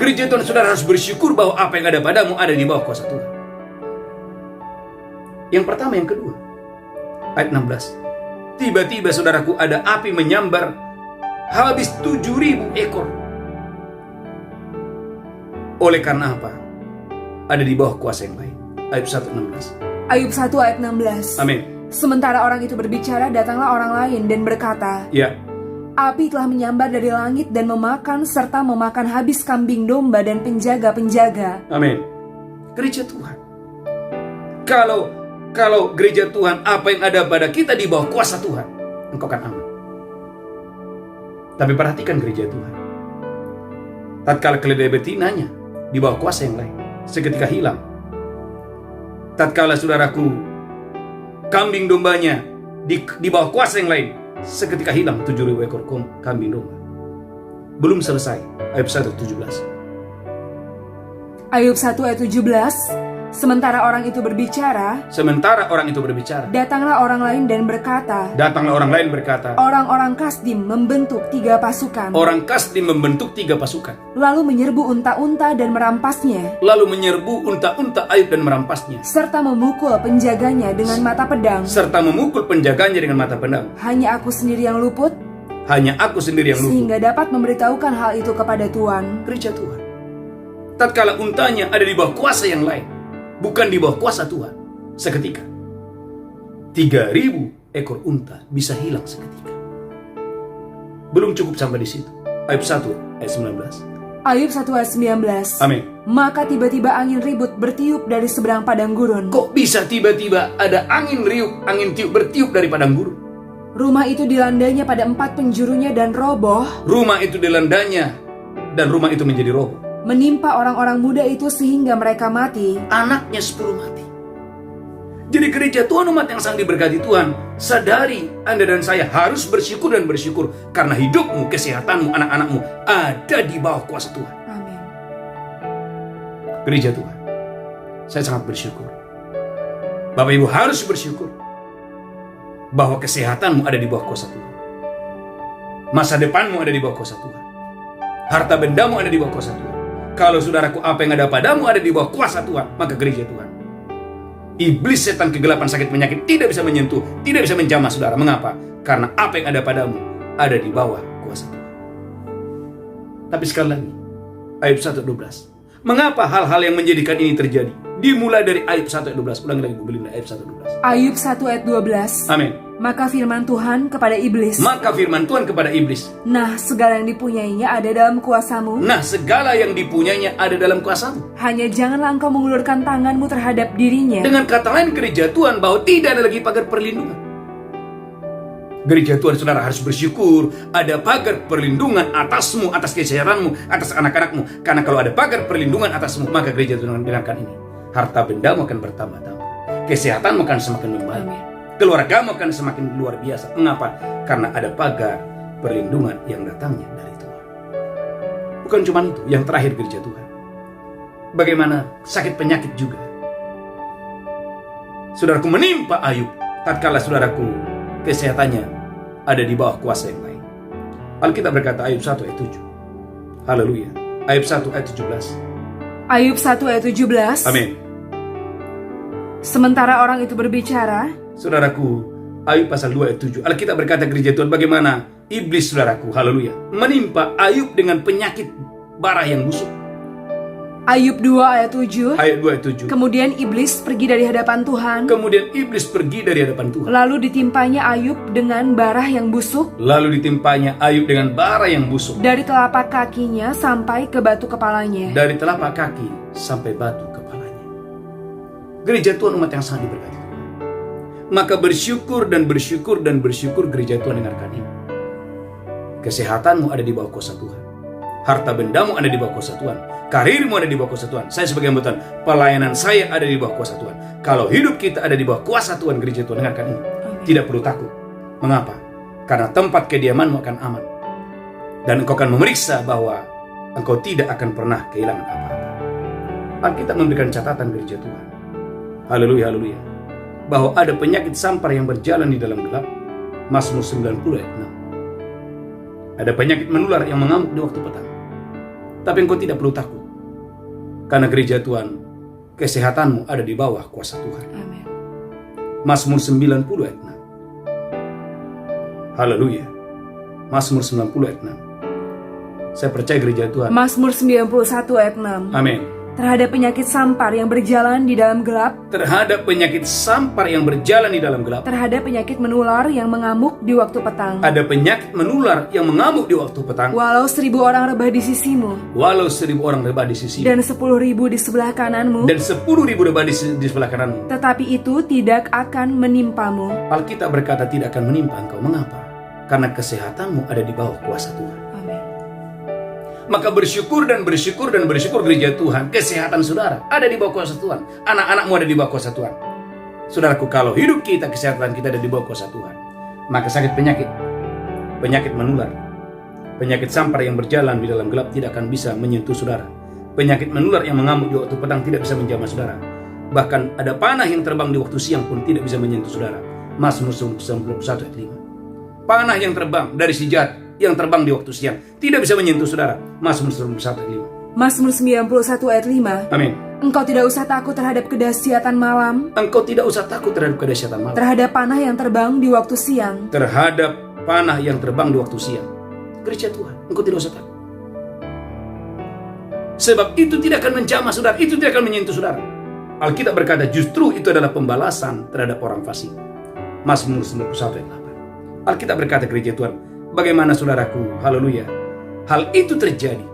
Gereja Tuhan, saudara harus bersyukur bahwa apa yang ada padamu ada di bawah kuasa Tuhan. Yang pertama, yang kedua. Ayat 16. Tiba-tiba, saudaraku, ada api menyambar habis 7.000 ekor. Oleh karena apa? Ada di bawah kuasa yang lain. Ayub 1:16. Ayub 1 ayat 16. Amin. Sementara orang itu berbicara, datanglah orang lain dan berkata, Ya. api telah menyambar dari langit dan memakan serta memakan habis kambing domba dan penjaga-penjaga. Amin. Gereja Tuhan, Kalau gereja Tuhan, apa yang ada pada kita di bawah kuasa Tuhan, engkau akan aman. Tapi perhatikan gereja Tuhan, tatkala keledai betinanya di bawah kuasa yang lain, seketika hilang. Tatkala, saudaraku, kambing dombanya di bawah kuasa yang lain, seketika hilang 7.000 ekor kambing domba. Belum selesai. Ayub 1:17. Ayub 1 ayat 17. Sementara orang itu berbicara, datanglah orang lain dan berkata, orang-orang Kasdim membentuk 3 pasukan. Orang Kasdim membentuk 3 pasukan. Lalu menyerbu unta-unta dan merampasnya. Ayub dan merampasnya. Serta memukul penjaganya dengan mata pedang. Hanya aku sendiri yang luput. Sehingga dapat memberitahukan hal itu kepada Tuhan. Gereja Tuhan, tatkala untanya ada di bawah kuasa yang lain, bukan di bawah kuasa Tuhan, seketika 3.000 ekor unta bisa hilang seketika. Belum cukup sampai di situ. Ayub 1 ayat 19. Ayub 1 ayat 19. Amin. Maka tiba-tiba angin ribut bertiup dari seberang padang gurun. Kok bisa tiba-tiba ada angin tiup bertiup dari padang gurun? Rumah itu dilandanya pada 4 penjurunya dan roboh. Rumah itu dilandanya dan rumah itu menjadi roboh. Menimpa orang-orang muda itu sehingga mereka mati. Anaknya 10 mati. Jadi gereja Tuhan, umat yang sangat diberkati Tuhan, sadari Anda dan saya harus bersyukur dan bersyukur karena hidupmu, kesehatanmu, anak-anakmu ada di bawah kuasa Tuhan. Amin. Gereja Tuhan, saya sangat bersyukur. Bapak Ibu harus bersyukur bahwa kesehatanmu ada di bawah kuasa Tuhan. Masa depanmu ada di bawah kuasa Tuhan. Harta bendamu ada di bawah kuasa Tuhan. Kalau saudaraku, apa yang ada padamu ada di bawah kuasa Tuhan, maka gereja Tuhan, Iblis, setan kegelapan, sakit, penyakit tidak bisa menyentuh, tidak bisa menjamah saudara. Mengapa? Karena apa yang ada padamu ada di bawah kuasa Tuhan. Tapi sekali lagi, Ayub 1:12. Mengapa hal-hal yang menjadikan ini terjadi? Dimulai dari Ayub 1:12. Ulangi lagi Bu Belinda, Ayub 1:12. Ayub 1:12. Amin. Maka firman Tuhan kepada iblis, Maka firman Tuhan kepada iblis, nah segala yang dipunyainya ada dalam kuasamu, nah segala yang dipunyainya ada dalam kuasamu. hanya janganlah engkau mengulurkan tanganmu terhadap dirinya. Dengan kata lain, gereja Tuhan bahwa tidak ada lagi pagar perlindungan. Gereja Tuhan saudara harus bersyukur ada pagar perlindungan atasmu, atas kesehatanmu, atas anak-anakmu. Karena kalau ada pagar perlindungan atasmu, maka gereja Tuhan dengarkan ini, harta bendamu akan bertambah-tambah, kesehatanmu akan semakin membaik, keluargamu akan semakin luar biasa. Mengapa? Karena ada pagar perlindungan yang datangnya dari Tuhan. Bukan cuma itu, yang terakhir gereja Tuhan, bagaimana sakit penyakit juga saudaraku menimpa Ayub, tatkala saudaraku kesehatannya ada di bawah kuasa yang lain. Alkitab berkata Ayub 1 ayat 7. Haleluya. Ayub 1 ayat 17. Ayub 1 ayat 17. Amin. Sementara orang itu berbicara, Saudaraku, Ayub pasal 2 ayat 7. Alkitab berkata gereja Tuhan bagaimana iblis saudaraku, haleluya, menimpa Ayub dengan penyakit bara yang busuk. Ayub 2 ayat 7. Ayat 2 ayat 7. Kemudian iblis pergi dari hadapan Tuhan. Kemudian iblis pergi dari hadapan Tuhan. Lalu ditimpanya Ayub dengan bara yang busuk. Lalu ditimpanya Ayub dengan bara yang busuk. Dari telapak kakinya sampai ke batu kepalanya. Dari telapak kaki sampai batu kepalanya. Gereja Tuhan umat yang sangat diberkati. Maka bersyukur dan bersyukur dan bersyukur gereja Tuhan, dengarkan ini. Kesehatanmu ada di bawah kuasa Tuhan. Harta bendamu ada di bawah kuasa Tuhan. Karirmu ada di bawah kuasa Tuhan. Saya sebagai hamba Tuhan, pelayanan saya ada di bawah kuasa Tuhan. Kalau hidup kita ada di bawah kuasa Tuhan, gereja Tuhan, dengarkan ini. Tidak perlu takut. Mengapa? Karena tempat kediamanmu akan aman. Dan engkau akan memeriksa bahwa engkau tidak akan pernah kehilangan apa-apa. Alkitab memberikan catatan gereja Tuhan. Haleluya, haleluya. Bahwa ada penyakit sampar yang berjalan di dalam gelap. Mazmur 90 ayat 6. Ada penyakit menular yang mengamuk di waktu petang. Tapi engkau tidak perlu takut. Karena gereja Tuhan, kesehatanmu ada di bawah kuasa Tuhan. Amin. Mazmur 90 ayat 6. Haleluya. Mazmur 90 ayat 6. Saya percaya gereja Tuhan. Mazmur 91 ayat 6. Amin. Terhadap penyakit sampar yang berjalan di dalam gelap. Terhadap penyakit sampar yang berjalan di dalam gelap. Terhadap penyakit menular yang mengamuk di waktu petang. Ada penyakit menular yang mengamuk di waktu petang. Walau 1000 orang rebah di sisimu. Walau 1000 orang rebah di sisimu. Dan 10.000 di sebelah kananmu. Dan 10.000 rebah di sebelah kananmu. Tetapi itu tidak akan menimpamu. Alkitab berkata tidak akan menimpa engkau. Mengapa? Karena kesehatanmu ada di bawah kuasa Tuhan. Maka bersyukur dan bersyukur dan bersyukur gereja Tuhan. Kesehatan saudara ada di bawah kuasa Tuhan. Anak-anakmu ada di bawah kuasa Tuhan. Saudaraku, kalau hidup kita, kesehatan kita ada di bawah kuasa Tuhan, maka sakit penyakit, penyakit menular, penyakit sampar yang berjalan di dalam gelap tidak akan bisa menyentuh saudara. Penyakit menular yang mengamuk di waktu petang tidak bisa menjamah saudara. Bahkan ada panah yang terbang di waktu siang pun tidak bisa menyentuh saudara. Mazmur 91 ayat 5. Panah yang terbang dari si jahat yang terbang di waktu siang tidak bisa menyentuh saudara. Mazmur 91 ayat 5. Mazmur 91 ayat 5. Amin. Engkau tidak usah takut terhadap kedahsyatan malam. Engkau tidak usah takut terhadap kedahsyatan malam. Terhadap panah yang terbang di waktu siang. Terhadap panah yang terbang di waktu siang. Gereja Tuhan, engkau tidak usah takut. Sebab itu tidak akan menjamah saudara, itu tidak akan menyentuh saudara. Alkitab berkata justru itu adalah pembalasan terhadap orang fasik. Mazmur 91 ayat 8. Alkitab berkata gereja Tuhan, bagaimana saudaraku, haleluya, hal itu terjadi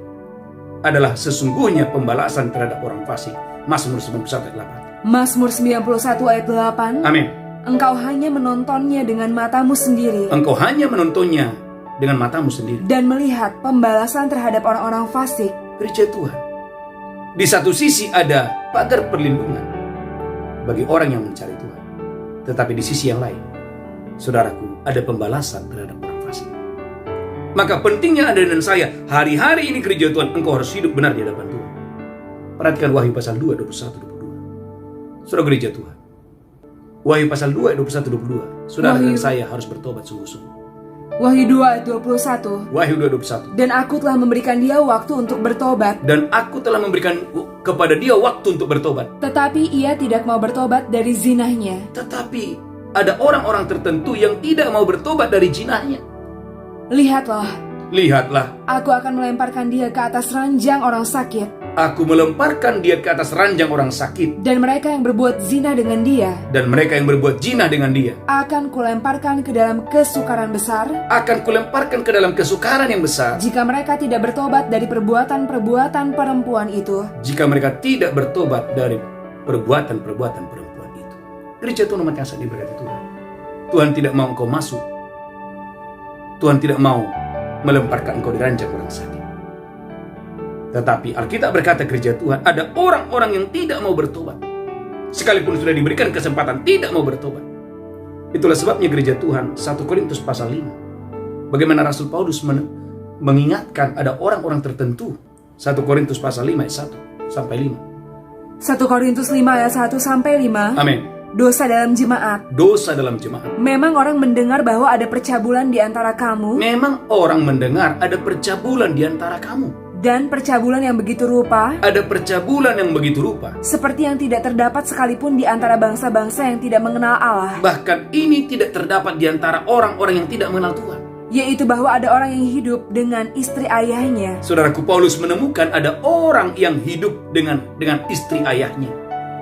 adalah sesungguhnya pembalasan terhadap orang fasik. Mazmur 91 ayat 8. Mazmur 91 ayat 8. Amin. Engkau hanya menontonnya dengan matamu sendiri. Engkau hanya menontonnya dengan matamu sendiri. Dan melihat pembalasan terhadap orang-orang fasik. Gereja Tuhan, di satu sisi ada pagar perlindungan bagi orang yang mencari Tuhan. Tetapi di sisi yang lain, saudaraku, ada pembalasan terhadap orang fasik. Maka pentingnya Anda dan saya, hari-hari ini gereja Tuhan, engkau harus hidup benar di hadapan Tuhan. Perhatikan Wahyu pasal 2, 21, 22. Saudara gereja Tuhan, Wahyu pasal 2, 21, 22. Saudara dan saya harus bertobat sungguh-sungguh. Wahyu 2 ayat 21. Wahyu 2:21. Dan aku telah memberikan dia waktu untuk bertobat. Dan aku telah memberikan kepada dia waktu untuk bertobat. Tetapi ia tidak mau bertobat dari zinahnya. Tetapi ada orang-orang tertentu yang tidak mau bertobat dari zinahnya. Lihatlah, aku akan melemparkan dia ke atas ranjang orang sakit. aku melemparkan dia ke atas ranjang orang sakit. Dan mereka yang berbuat zina dengan dia Dan mereka yang berbuat zina dengan dia akan kulemparkan ke dalam kesukaran besar, akan kulemparkan ke dalam kesukaran yang besar, jika mereka tidak bertobat dari perbuatan-perbuatan perempuan itu. jika mereka tidak bertobat dari perbuatan-perbuatan perempuan itu. Gereja Tuhan umat yang sangat diberkati Tuhan. Tuhan tidak mau engkau masuk. Tuhan tidak mau melemparkan engkau di ranjang orang sakit. Tetapi Alkitab berkata, gereja Tuhan, ada orang-orang yang tidak mau bertobat. Sekalipun sudah diberikan kesempatan, tidak mau bertobat. Itulah sebabnya gereja Tuhan, 1 Korintus pasal 5. Bagaimana Rasul Paulus mengingatkan ada orang-orang tertentu. 1 Korintus pasal 5 ayat 1 sampai 5. 1 Korintus 5 ayat 1 sampai 5. Amin. Dosa dalam jemaat. Dosa dalam jemaat. Memang orang mendengar bahwa ada percabulan di antara kamu, Memang orang mendengar ada percabulan di antara kamu. dan percabulan yang begitu rupa, Ada percabulan yang begitu rupa. seperti yang tidak terdapat sekalipun di antara bangsa-bangsa yang tidak mengenal Allah, Bahkan ini tidak terdapat di antara orang-orang yang tidak mengenal Tuhan. yaitu bahwa ada orang yang hidup dengan istri ayahnya. Saudaraku, Paulus menemukan ada orang yang hidup dengan istri ayahnya.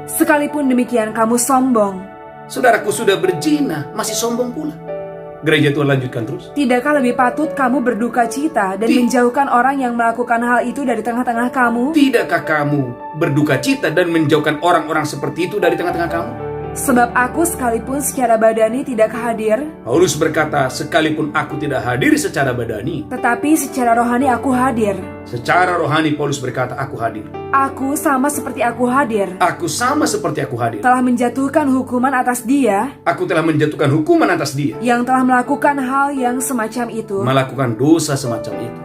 Sekalipun demikian kamu sombong. Saudaraku, sudah berzina masih sombong pula. Gereja Tuhan lanjutkan terus. Tidakkah lebih patut kamu berduka cita dan menjauhkan orang yang melakukan hal itu dari tengah-tengah kamu? Tidakkah kamu berduka cita dan menjauhkan orang-orang seperti itu dari tengah-tengah kamu? Sebab aku sekalipun secara badani tidak hadir, Paulus berkata, sekalipun aku tidak hadir secara badani, tetapi secara rohani aku hadir. secara rohani Paulus berkata, aku hadir. Aku sama seperti aku hadir, Aku sama seperti aku hadir. telah menjatuhkan hukuman atas dia Aku telah menjatuhkan hukuman atas dia, yang telah melakukan hal yang semacam itu. melakukan dosa semacam itu.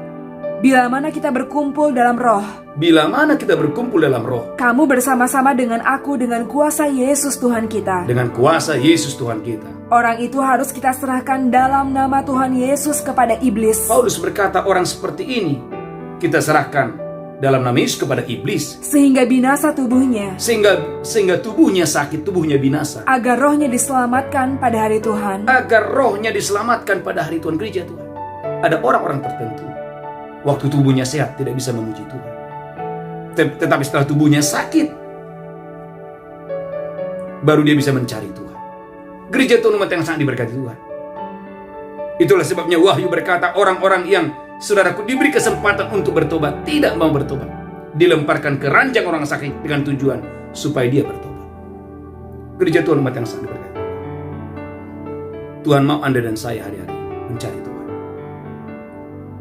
Bila mana kita berkumpul dalam roh, Bila mana kita berkumpul dalam roh, kamu bersama-sama dengan aku dengan kuasa Yesus Tuhan kita. dengan kuasa Yesus Tuhan kita. Orang itu harus kita serahkan dalam nama Tuhan Yesus kepada iblis, Paulus berkata, orang seperti ini kita serahkan dalam nama Yesus kepada iblis, sehingga binasa tubuhnya, sehingga tubuhnya sakit, tubuhnya binasa, agar rohnya diselamatkan pada hari Tuhan. agar rohnya diselamatkan pada hari Tuhan. Gereja Tuhan, ada orang-orang tertentu waktu tubuhnya sehat tidak bisa memuji Tuhan, tetapi setelah tubuhnya sakit baru dia bisa mencari Tuhan. Gereja Tuhan umat yang sangat diberkati Tuhan. Itulah sebabnya Wahyu berkata, orang-orang yang, saudaraku, diberi kesempatan untuk bertobat tidak mau bertobat, dilemparkan ke ranjang orang sakit dengan tujuan supaya dia bertobat. Gereja Tuhan umat yang sangat diberkati. Tuhan mau Anda dan saya hari-hari mencari Tuhan.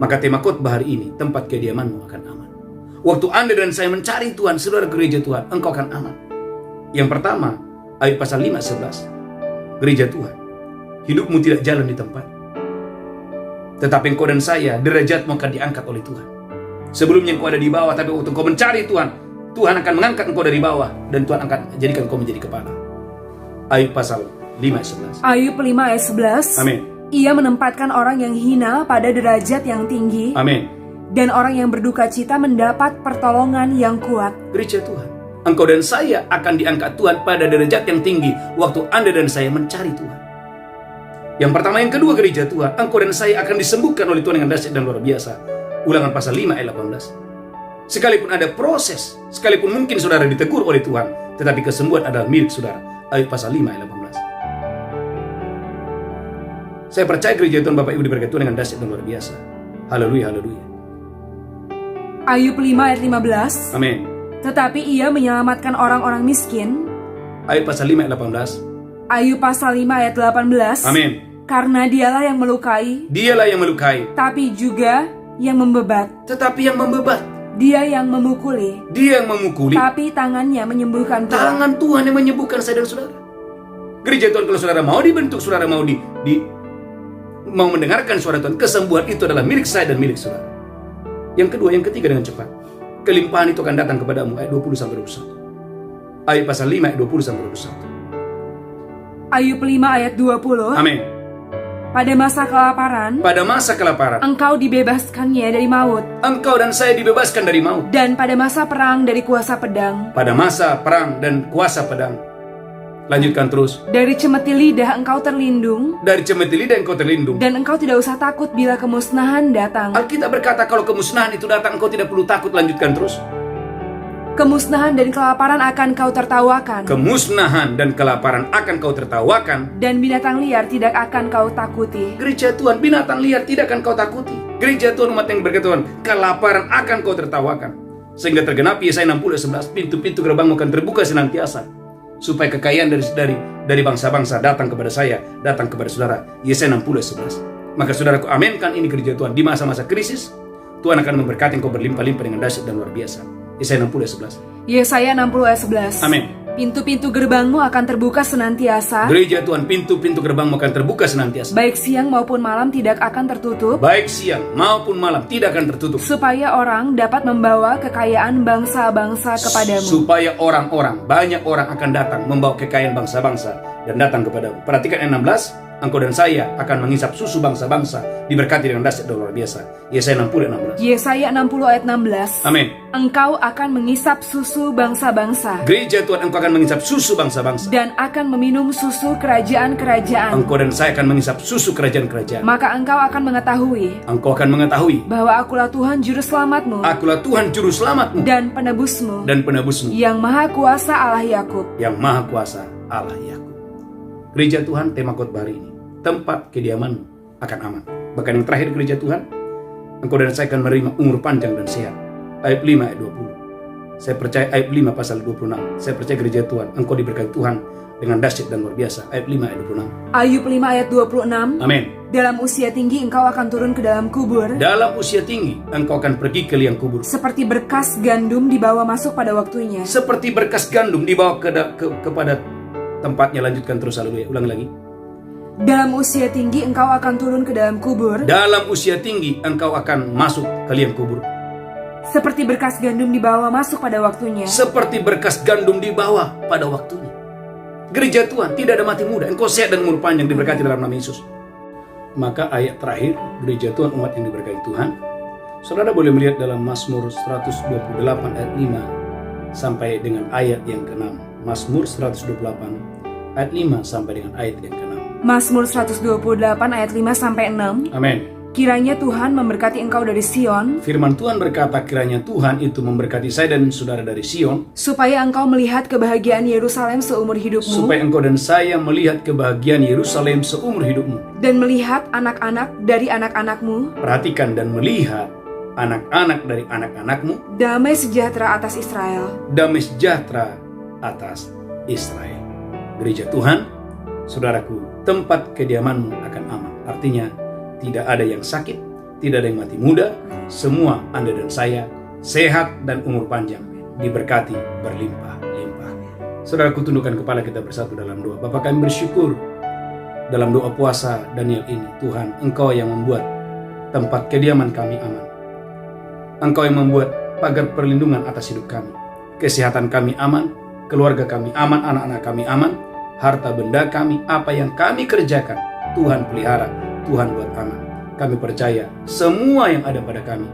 Maka tema khotbah hari ini, tempat kediamanmu akan aman. Waktu Anda dan saya mencari Tuhan, saudara gereja Tuhan, engkau akan aman. Yang pertama, ayat pasal 5:11. Gereja Tuhan, hidupmu tidak jalan di tempat, tetapi engkau dan saya, derajatmu akan diangkat oleh Tuhan. Sebelumnya engkau ada di bawah, tapi waktu engkau mencari Tuhan, Tuhan akan mengangkat engkau dari bawah, dan Tuhan akan jadikan engkau menjadi kepala. Ayat pasal 5:11. Ayub 5 ayat 11. Amin. Ia menempatkan orang yang hina pada derajat yang tinggi, Amin. dan orang yang berduka cita mendapat pertolongan yang kuat. Gereja Tuhan, engkau dan saya akan diangkat Tuhan pada derajat yang tinggi waktu Anda dan saya mencari Tuhan. Yang pertama, yang kedua, gereja Tuhan, engkau dan saya akan disembuhkan oleh Tuhan dengan dahsyat dan luar biasa. Ulangan pasal 5 ayat 18. Sekalipun ada proses, sekalipun mungkin saudara ditegur oleh Tuhan, tetapi kesembuhan adalah milik saudara. Ayat pasal 5 ayat 18. Saya percaya gereja Tuhan Bapak Ibu diberkati Tuhan dengan dahsyat dan luar biasa. Haleluya, haleluya. Ayub 5 ayat 15. Amin. Tetapi ia menyelamatkan orang-orang miskin. Ayat pasal 5 ayat 18. Ayub pasal 5 ayat 18. Amin. Karena dialah yang melukai, Dialah yang melukai, tapi juga yang membebat. tetapi yang membebat. Dia yang memukuli, Dia yang memukuli, tapi tangannya menyembuhkan Tuhan. tangan Tuhan yang menyembuhkan saya dan saudara. Gereja Tuhan, kalau saudara mau dibentuk, saudara mau mau mendengarkan suara Tuhan, kesembuhan itu adalah milik saya dan milik saudara. Yang kedua, yang ketiga dengan cepat. Kelimpahan itu akan datang kepadamu. Ayat 20-21. Ayat pasal 5 ayat 20-21. Ayub 5 ayat 20. Amin. Pada masa kelaparan, Pada masa kelaparan, Engkau dibebaskannya dari maut. Engkau dan saya dibebaskan dari maut. Dan pada masa perang dari kuasa pedang. Pada masa perang dan kuasa pedang. Lanjutkan terus. Dari cemeti lidah Engkau terlindung. Dari cemeti lidah Engkau terlindung. Dan Engkau tidak usah takut bila kemusnahan datang. Alkitab berkata kalau kemusnahan itu datang, Engkau tidak perlu takut. Lanjutkan terus. Kemusnahan dan kelaparan akan Kau tertawakan. Kemusnahan dan kelaparan akan Kau tertawakan. Dan binatang liar tidak akan Kau takuti. Gereja Tuhan, binatang liar tidak akan Kau takuti. Gereja Tuhan, umat yang berkata Tuhan, kelaparan akan Kau tertawakan. Sehingga tergenapi Yesaya 60:11, pintu-pintu gerbangmu akan terbuka senantiasa, supaya kekayaan dari bangsa-bangsa datang kepada saya, datang kepada saudara. Yesaya 60:11. Maka saudaraku, aminkan ini gereja Tuhan. Di masa-masa krisis, Tuhan akan memberkati engkau berlimpah-limpah dengan dahsyat dan luar biasa. Yesaya 60:11. Yesaya 60:11. Amin. Pintu-pintu gerbangmu akan terbuka senantiasa. Gereja Tuhan, pintu-pintu gerbangmu akan terbuka senantiasa. Baik siang maupun malam tidak akan tertutup. Baik siang maupun malam tidak akan tertutup. Supaya orang dapat membawa kekayaan bangsa-bangsa kepadamu. Supaya orang-orang, banyak orang akan datang membawa kekayaan bangsa-bangsa dan datang kepadamu. Perhatikan ayat 16. Engkau dan saya akan mengisap susu bangsa-bangsa, diberkati dengan dahsyat dan luar biasa. Yesaya 60:16. Yesaya 60 ayat 16. Amin. Engkau akan mengisap susu bangsa-bangsa. Gereja Tuhan, engkau akan mengisap susu bangsa-bangsa. Dan akan meminum susu kerajaan-kerajaan. Engkau dan saya akan mengisap susu kerajaan-kerajaan. Maka engkau akan mengetahui Engkau akan mengetahui bahwa akulah Tuhan juru selamatmu Akulah Tuhan juru selamatmu dan penebusmu, dan penebusmu, yang maha kuasa Allah Yakub. yang maha kuasa Allah Yakub. Gereja Tuhan, tema khotbah hari ini, tempat kediamanmu akan aman. Bahkan yang terakhir, gereja Tuhan, engkau dan saya akan menerima umur panjang dan sehat. Ayat 5 ayat 20. Saya percaya ayat 5 pasal 26. Saya percaya gereja Tuhan, engkau diberkati Tuhan dengan dahsyat dan luar biasa. Ayat 5 ayat 26. Ayub 5 ayat 26. Amin. Dalam usia tinggi engkau akan turun ke dalam kubur. Dalam usia tinggi engkau akan pergi ke liang kubur. Seperti berkas gandum dibawa masuk pada waktunya. Seperti berkas gandum dibawa kepada tempatnya. Lanjutkan terus, haleluya. Ulang lagi. Dalam usia tinggi engkau akan turun ke dalam kubur. Dalam usia tinggi engkau akan masuk ke liang kubur. Seperti berkas gandum dibawa masuk pada waktunya. Seperti berkas gandum dibawa pada waktunya. Gereja Tuhan, tidak ada mati muda. Engkau sehat dan umur panjang, diberkati dalam nama Yesus. Maka ayat terakhir, gereja Tuhan, umat yang diberkati Tuhan, saudara boleh melihat dalam Mazmur 128 ayat 5 sampai dengan ayat yang ke-6. Mazmur 128 ayat 5 sampai dengan ayat yang ke-6. Mazmur 128 ayat 5 sampai 6. Amin. Kiranya Tuhan memberkati engkau dari Sion, Firman Tuhan berkata, kiranya Tuhan itu memberkati saya dan saudara dari Sion, supaya engkau melihat kebahagiaan Yerusalem seumur hidupmu, supaya engkau dan saya melihat kebahagiaan Yerusalem seumur hidupmu. dan melihat anak-anak dari anak-anakmu, Perhatikan, dan melihat anak-anak dari anak-anakmu, damai sejahtera atas Israel. damai sejahtera atas Israel. Gereja Tuhan, saudaraku, tempat kediamanmu akan aman. Artinya, tidak ada yang sakit, tidak ada yang mati muda. Semua Anda dan saya sehat dan umur panjang, diberkati berlimpah-limpah. Saudaraku, tundukkan kepala kita bersatu dalam doa. Bapa, kami bersyukur dalam doa puasa Daniel ini. Tuhan, Engkau yang membuat tempat kediaman kami aman. Engkau yang membuat pagar perlindungan atas hidup kami. Kesehatan kami aman, keluarga kami aman, anak-anak kami aman, harta benda kami, apa yang kami kerjakan, Tuhan pelihara, Tuhan buat aman. Kami percaya semua yang ada pada kami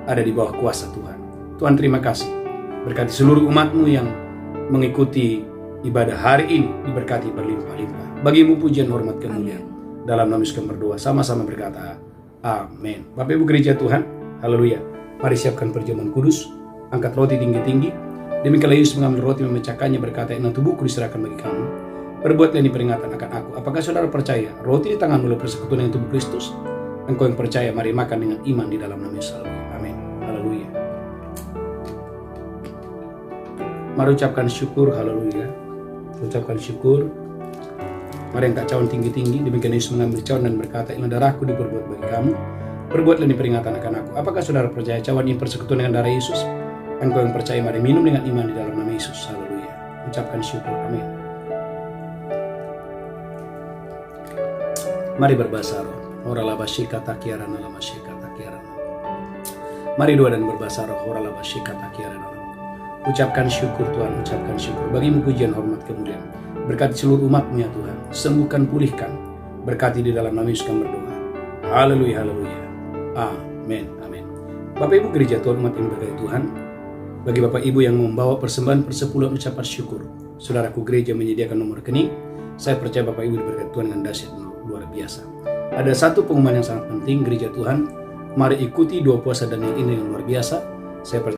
ada di bawah kuasa Tuhan. Tuhan, terima kasih. Berkati seluruh umat-Mu yang mengikuti ibadah hari ini, diberkati berlimpah-limpah. Bagi-Mu pujian, hormat, kemuliaan. Dalam nama Yesus kami berdoa, sama-sama berkata, amin. Bapak Ibu gereja Tuhan, haleluya. Mari siapkan perjamuan kudus, angkat roti tinggi-tinggi. Demikianlah Yesus mengambil roti, memecahkannya, berkata, ini tubuhku diserahkan bagi kamu. Perbuatlah ini peringatan akan aku. Apakah saudara percaya roti di tanganmu adalah persekutuan dengan tubuh Kristus? Engkau yang percaya, mari makan dengan iman di dalam nama Yesus. Amin. Haleluya. Mari ucapkan syukur, haleluya. Ucapkan syukur. Mari angkat cawan tinggi-tinggi. Demikian Yesus mengambil cawan dan berkata, ini darahku diperbuat bagi kamu. Perbuatlah ini peringatan akan aku. Apakah saudara percaya cawan ini persekutuan dengan darah Yesus? Engkau yang percaya, mari minum dengan iman di dalam nama Yesus. Haleluya. Ucapkan syukur. Amin. Mari berbahasa roh. Ora labashika takiarana lamashika takiarana. Mari doa dan berbahasa roh. Ora labashika takiarana. Ucapkan syukur Tuhan, ucapkan syukur. Bagi-Mu pujian, hormat, kemuliaan. Berkati seluruh umat-Mu ya Tuhan. Sembuhkan, pulihkan. Berkati di dalam nama Yesus kami berdoa. Haleluya, haleluya. Amin, amin. Bapak Ibu gereja Tuhan, umat yang berkati Tuhan, bagi Bapak Ibu yang membawa persembahan persepuluhan ucapan syukur, saudaraku gereja menyediakan nomor rekening. Saya percaya Bapak Ibu diberkati Tuhan dengan dahsyat luar biasa. Ada satu pengumuman yang sangat penting gereja Tuhan. Mari ikuti 2 puasa Daniel ini yang luar biasa. Saya percaya